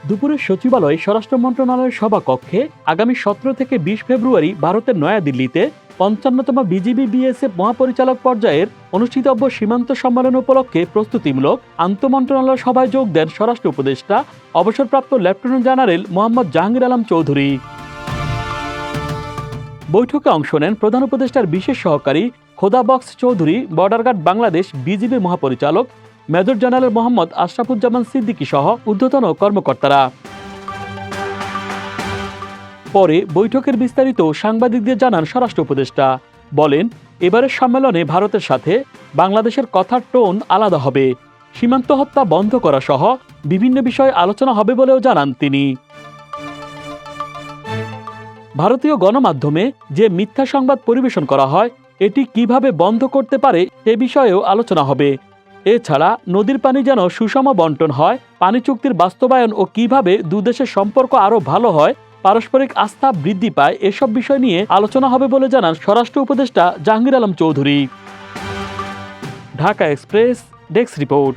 দুপুরে সচিবালয় স্বরাষ্ট্র মন্ত্রণালয়ের সভাকক্ষে আগামী 17 থেকে 20 ফেব্রুয়ারি ভারতের নয়াদিল্লিতে 55তম বিজিবি বিএসএফ মহাপরিচালক পর্যায়ের অনুষ্ঠিতব্য সীমান্ত সম্মেলন উপলক্ষে প্রস্তুতিমূলক আন্তঃমন্ত্রণালয় সভায় যোগ দেন স্বরাষ্ট্র উপদেষ্টা অবসরপ্রাপ্ত লেফটেন্যান্ট জেনারেল মোহাম্মদ জাহাঙ্গীর আলম চৌধুরী। বৈঠকে অংশ নেন প্রধান উপদেষ্টার বিশেষ সহকারী খোদা বক্স চৌধুরী, বর্ডার গার্ড বাংলাদেশ বিজিবির মহাপরিচালক মেজর জেনারেল মোহাম্মদ আশরাফুজ্জামান সিদ্দিকী সহ ঊর্ধ্বতন কর্মকর্তারা। পরে বৈঠকের বিস্তারিত সাংবাদিকদের জানান স্বরাষ্ট্র উপদেষ্টা। বলেন, এবারের সম্মেলনে ভারতের সাথে বাংলাদেশের কথার টোন আলাদা হবে, সীমান্ত হত্যা বন্ধ করা সহ বিভিন্ন বিষয়ে আলোচনা হবে বলেও জানান তিনি। ভারতীয় গণমাধ্যমে যে মিথ্যা সংবাদ পরিবেশন করা হয় এটি কিভাবে বন্ধ করতে পারে সে বিষয়েও আলোচনা হবে। এছাড়া নদীর পানি যেন সুষম বন্টন হয়, পানি চুক্তির বাস্তবায়ন ও কিভাবে দুদেশের সম্পর্ক আরও ভালো হয়, পারস্পরিক আস্থা বৃদ্ধি পায়, এসব বিষয় নিয়ে আলোচনা হবে বলে জানান স্বরাষ্ট্র উপদেষ্টা Jahangir Alam Chowdhury. Dhaka express desk report.